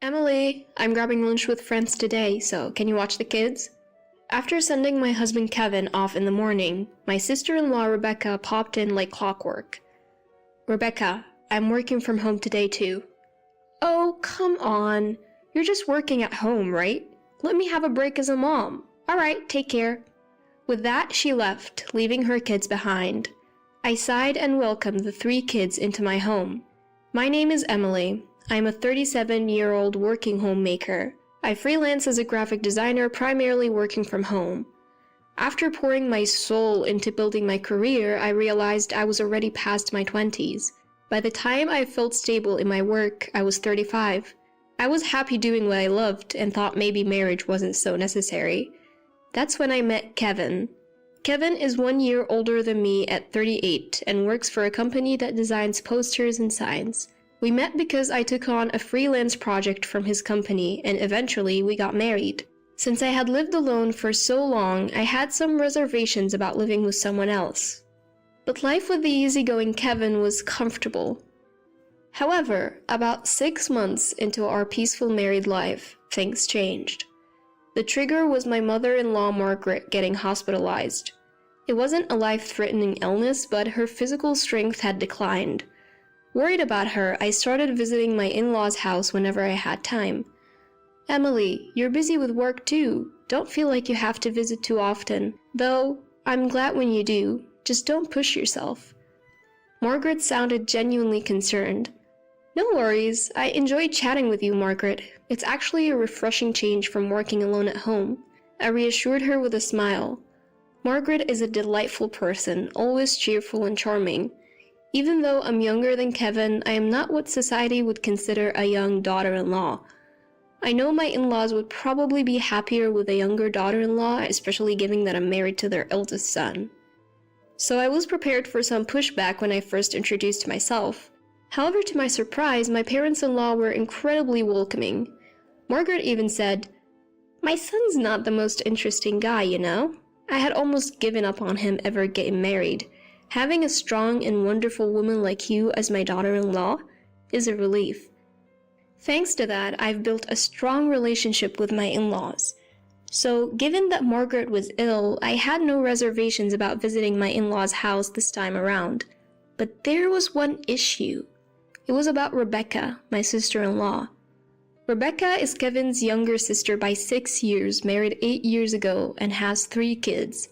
Emily, I'm grabbing lunch with friends today, so can you watch the kids? After sending my husband Kevin off in the morning, my sister-in-law Rebecca popped in like clockwork. Rebecca, I'm working from home today too. Oh, come on. You're just working at home, right? Let me have a break as a mom. Alright, take care. With that, she left, leaving her kids behind. I sighed and welcomed the 3 kids into my home. My name is Emily. I'm a 37-year-old working homemaker. I freelance as a graphic designer, primarily working from home. After pouring my soul into building my career, I realized I was already past my 20s. By the time I felt stable in my work, I was 35. I was happy doing what I loved and thought maybe marriage wasn't so necessary. That's when I met Kevin. Kevin is 1 year older than me at 38 and works for a company that designs posters and signs. We met because I took on a freelance project from his company and eventually we got married. Since I had lived alone for so long, I had some reservations about living with someone else. But life with the easygoing Kevin was comfortable. However, about 6 months into our peaceful married life, things changed. The trigger was my mother-in-law Margaret getting hospitalized. It wasn't a life-threatening illness, but her physical strength had declined. Worried about her, I started visiting my in-laws' house whenever I had time. Emily, you're busy with work too. Don't feel like you have to visit too often. Though, I'm glad when you do. Just don't push yourself. Margaret sounded genuinely concerned. No worries. I enjoyed chatting with you, Margaret. It's actually a refreshing change from working alone at home. I reassured her with a smile. Margaret is a delightful person, always cheerful and charming. Even though I'm younger than Kevin, I am not what society would consider a young daughter-in-law. I know my in-laws would probably be happier with a younger daughter-in-law, especially given that I'm married to their eldest son. So I was prepared for some pushback when I first introduced myself. However, to my surprise, my parents-in-law were incredibly welcoming. Margaret even said, "My son's not the most interesting guy, you know? I had almost given up on him ever getting married. Having a strong and wonderful woman like you as my daughter-in-law is a relief." Thanks to that, I've built a strong relationship with my in-laws. So, given that Margaret was ill, I had no reservations about visiting my in-laws' house this time around. But there was one issue. It was about Rebecca, my sister-in-law. Rebecca is Kevin's younger sister by 6 years, married 8 years ago, and has 3 kids.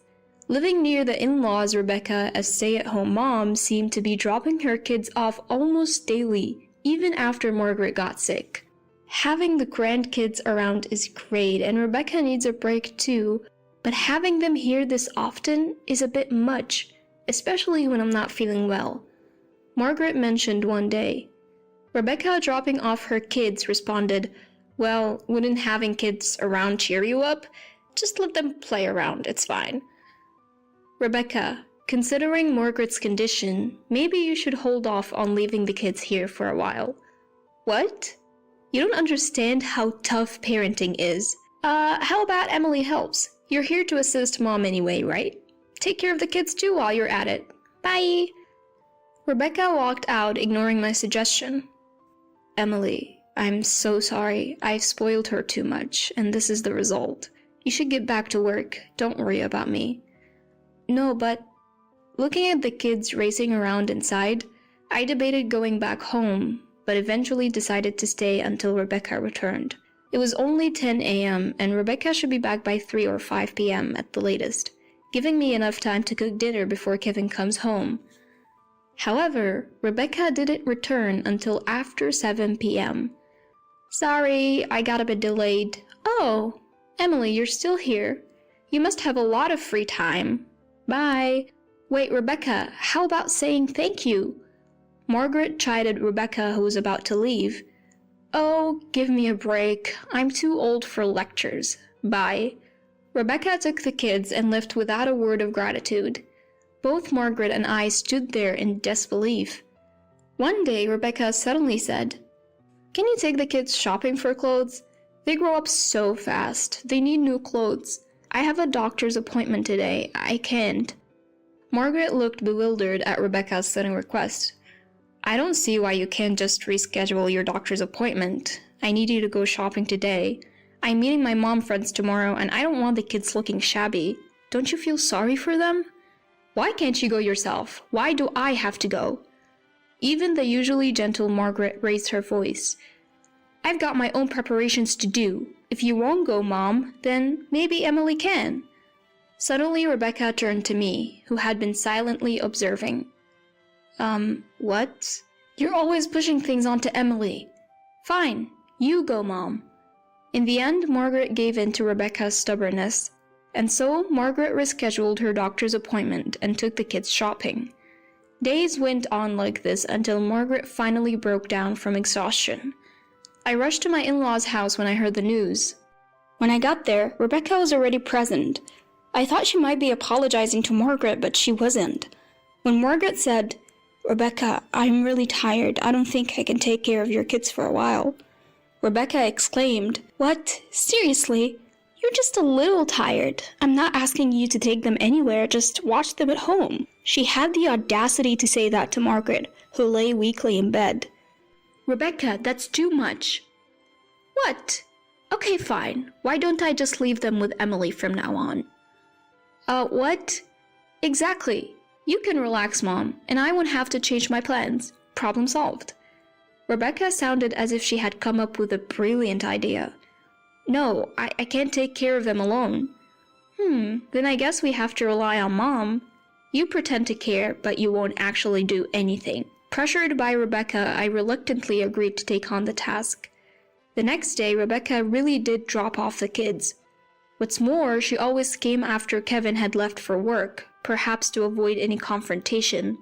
Living near the in-laws, Rebecca, as stay-at-home mom, seemed to be dropping her kids off almost daily, even after Margaret got sick. Having the grandkids around is great, and Rebecca needs a break too, but having them here this often is a bit much, especially when I'm not feeling well. Margaret mentioned one day. Rebecca, dropping off her kids, responded, "Well, wouldn't having kids around cheer you up? Just let them play around, it's fine." Rebecca, considering Margaret's condition, maybe you should hold off on leaving the kids here for a while. What? You don't understand how tough parenting is. How about Emily helps? You're here to assist mom anyway, right? Take care of the kids too while you're at it. Bye! Rebecca walked out, ignoring my suggestion. Emily, I'm so sorry. I've spoiled her too much, and this is the result. You should get back to work. Don't worry about me. No, but looking at the kids racing around inside, I debated going back home, but eventually decided to stay until Rebecca returned. It was only 10 a.m. and Rebecca should be back by 3 or 5 p.m. at the latest, giving me enough time to cook dinner before Kevin comes home. However, Rebecca didn't return until after 7 p.m. Sorry, I got a bit delayed. Oh, Emily, you're still here. You must have a lot of free time. Bye. Wait, Rebecca, how about saying thank you? Margaret chided Rebecca, who was about to leave. Oh, give me a break. I'm too old for lectures. Bye. Rebecca took the kids and left without a word of gratitude. Both Margaret and I stood there in disbelief. One day, Rebecca suddenly said, "Can you take the kids shopping for clothes? They grow up so fast. They need new clothes. I have a doctor's appointment today. I can't." Margaret looked bewildered at Rebecca's sudden request. "I don't see why you can't just reschedule your doctor's appointment. I need you to go shopping today. I'm meeting my mom friends tomorrow and I don't want the kids looking shabby. Don't you feel sorry for them? Why can't you go yourself? Why do I have to go? Even the usually gentle Margaret raised her voice. I've got my own preparations to do. If you won't go, Mom, then maybe Emily can. Suddenly Rebecca turned to me, who had been silently observing. What? You're always pushing things onto Emily. Fine, you go, Mom. In the end, Margaret gave in to Rebecca's stubbornness, and so Margaret rescheduled her doctor's appointment and took the kids shopping. Days went on like this until Margaret finally broke down from exhaustion. I rushed to my in-laws' house when I heard the news. When I got there, Rebecca was already present. I thought she might be apologizing to Margaret, but she wasn't. When Margaret said, "Rebecca, I'm really tired. I don't think I can take care of your kids for a while," Rebecca exclaimed, "What? Seriously? You're just a little tired. I'm not asking you to take them anywhere, just watch them at home." She had the audacity to say that to Margaret, who lay weakly in bed. "Rebecca, that's too much." "What? Okay, fine. Why don't I just leave them with Emily from now on?" What? Exactly. You can relax, Mom, and I won't have to change my plans. Problem solved. Rebecca sounded as if she had come up with a brilliant idea. "No, I can't take care of them alone." Then I guess we have to rely on Mom. You pretend to care, but you won't actually do anything. Pressured by Rebecca, I reluctantly agreed to take on the task. The next day, Rebecca really did drop off the kids. What's more, she always came after Kevin had left for work, perhaps to avoid any confrontation.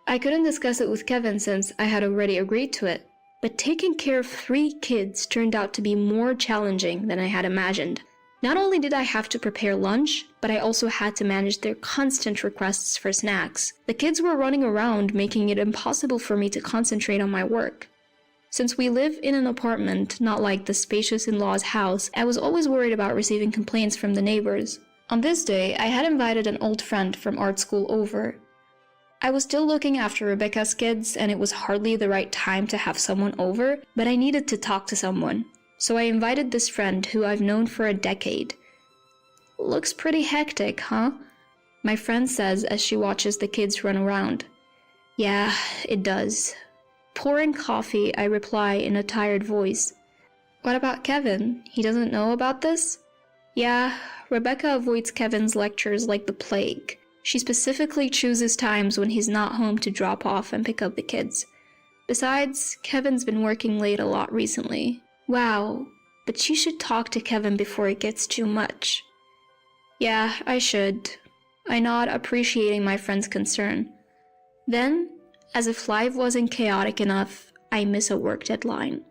I couldn't discuss it with Kevin since I had already agreed to it, but taking care of 3 kids turned out to be more challenging than I had imagined. Not only did I have to prepare lunch, but I also had to manage their constant requests for snacks. The kids were running around, making it impossible for me to concentrate on my work. Since we live in an apartment, not like the spacious in-laws' house, I was always worried about receiving complaints from the neighbors. On this day, I had invited an old friend from art school over. I was still looking after Rebecca's kids, and it was hardly the right time to have someone over, but I needed to talk to someone. So I invited this friend who I've known for a decade. "Looks pretty hectic, huh?" my friend says as she watches the kids run around. "Yeah, it does." Pouring coffee, I reply in a tired voice. "What about Kevin? He doesn't know about this?" "Yeah, Rebecca avoids Kevin's lectures like the plague. She specifically chooses times when he's not home to drop off and pick up the kids. Besides, Kevin's been working late a lot recently." "Wow, but you should talk to Kevin before it gets too much." "Yeah, I should." I nod, appreciating my friend's concern. Then, as if life wasn't chaotic enough, I miss a work deadline.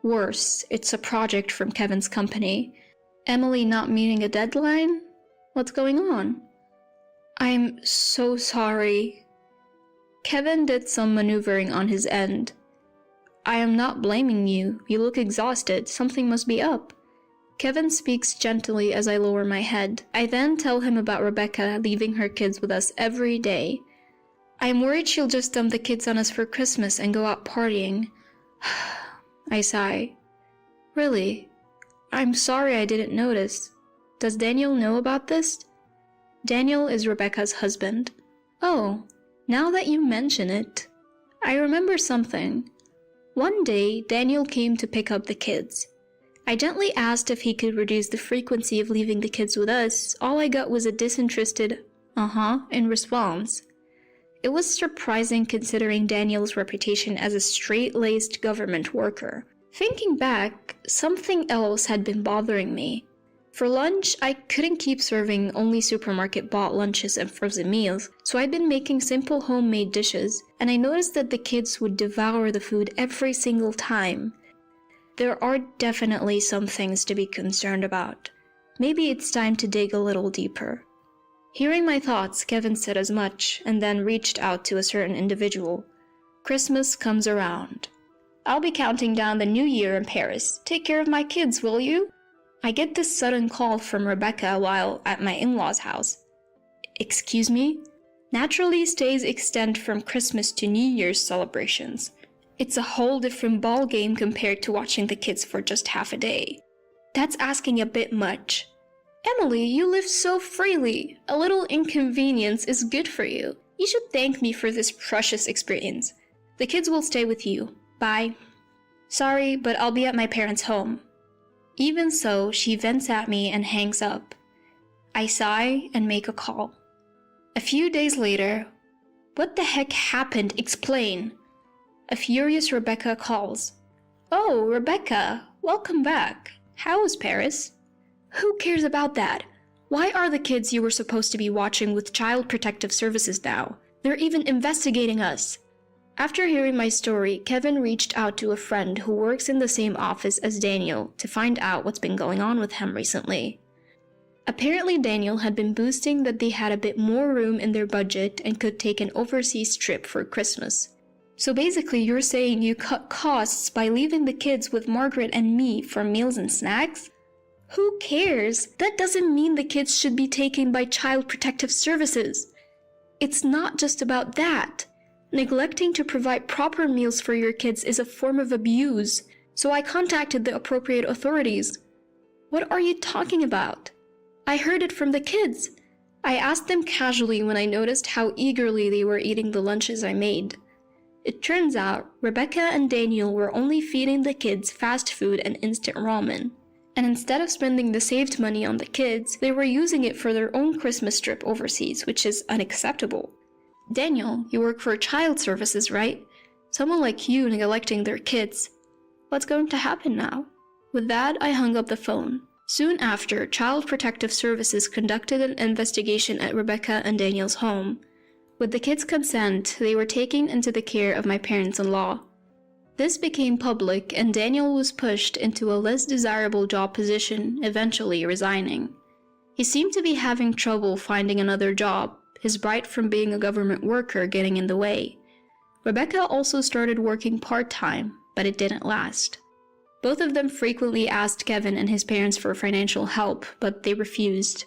Worse, it's a project from Kevin's company. Emily not meeting a deadline? What's going on? "I'm so sorry." Kevin did some maneuvering on his end. "I am not blaming you. You look exhausted. Something must be up." Kevin speaks gently as I lower my head. I then tell him about Rebecca leaving her kids with us every day. "I'm worried she'll just dump the kids on us for Christmas and go out partying." I sigh. "Really? I'm sorry I didn't notice. Does Daniel know about this?" Daniel is Rebecca's husband. "Oh, now that you mention it, I remember something. One day, Daniel came to pick up the kids. I gently asked if he could reduce the frequency of leaving the kids with us. All I got was a disinterested, in response. It was surprising considering Daniel's reputation as a straight-laced government worker. Thinking back, something else had been bothering me. For lunch, I couldn't keep serving only supermarket-bought lunches and frozen meals, so I'd been making simple homemade dishes, and I noticed that the kids would devour the food every single time. There are definitely some things to be concerned about. Maybe it's time to dig a little deeper. Hearing my thoughts, Kevin said as much, and then reached out to a certain individual. "Christmas comes around. I'll be counting down the new year in Paris. Take care of my kids, will you?" I get this sudden call from Rebecca while at my in-laws' house. "Excuse me?" Naturally, stays extend from Christmas to New Year's celebrations. It's a whole different ballgame compared to watching the kids for just half a day. That's asking a bit much. Emily, you live so freely. A little inconvenience is good for you. You should thank me for this precious experience. The kids will stay with you. Bye. Sorry, but I'll be at my parents' home. Even so, she vents at me and hangs up. I sigh and make a call. A few days later, what the heck happened? Explain. A furious Rebecca calls. Oh, Rebecca, welcome back. How is Paris? Who cares about that? Why are the kids you were supposed to be watching with Child Protective Services now? They're even investigating us. After hearing my story, Kevin reached out to a friend who works in the same office as Daniel to find out what's been going on with him recently. Apparently Daniel had been boasting that they had a bit more room in their budget and could take an overseas trip for Christmas. So basically you're saying you cut costs by leaving the kids with Margaret and me for meals and snacks? Who cares? That doesn't mean the kids should be taken by Child Protective Services. It's not just about that. Neglecting to provide proper meals for your kids is a form of abuse, so I contacted the appropriate authorities. What are you talking about? I heard it from the kids. I asked them casually when I noticed how eagerly they were eating the lunches I made. It turns out Rebecca and Daniel were only feeding the kids fast food and instant ramen. And instead of spending the saved money on the kids, they were using it for their own Christmas trip overseas, which is unacceptable. Daniel, you work for child services, right? Someone like you neglecting their kids. What's going to happen now? With that, I hung up the phone. Soon after, Child Protective Services conducted an investigation at Rebecca and Daniel's home. With the kids' consent, they were taken into the care of my parents-in-law. This became public and Daniel was pushed into a less desirable job position, eventually resigning. He seemed to be having trouble finding another job, his bright from being a government worker getting in the way. Rebecca also started working part-time, but it didn't last. Both of them frequently asked Kevin and his parents for financial help, but they refused.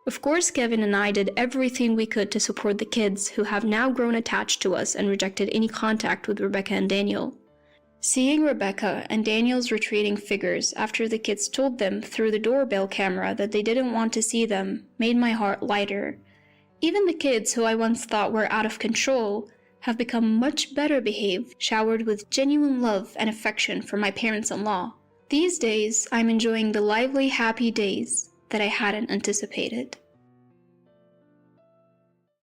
Of course, Kevin and I did everything we could to support the kids, who have now grown attached to us and rejected any contact with Rebecca and Daniel. Seeing Rebecca and Daniel's retreating figures after the kids told them through the doorbell camera that they didn't want to see them made my heart lighter. Even the kids who I once thought were out of control have become much better behaved, showered with genuine love and affection from my parents-in-law. These days, I'm enjoying the lively, happy days that I hadn't anticipated.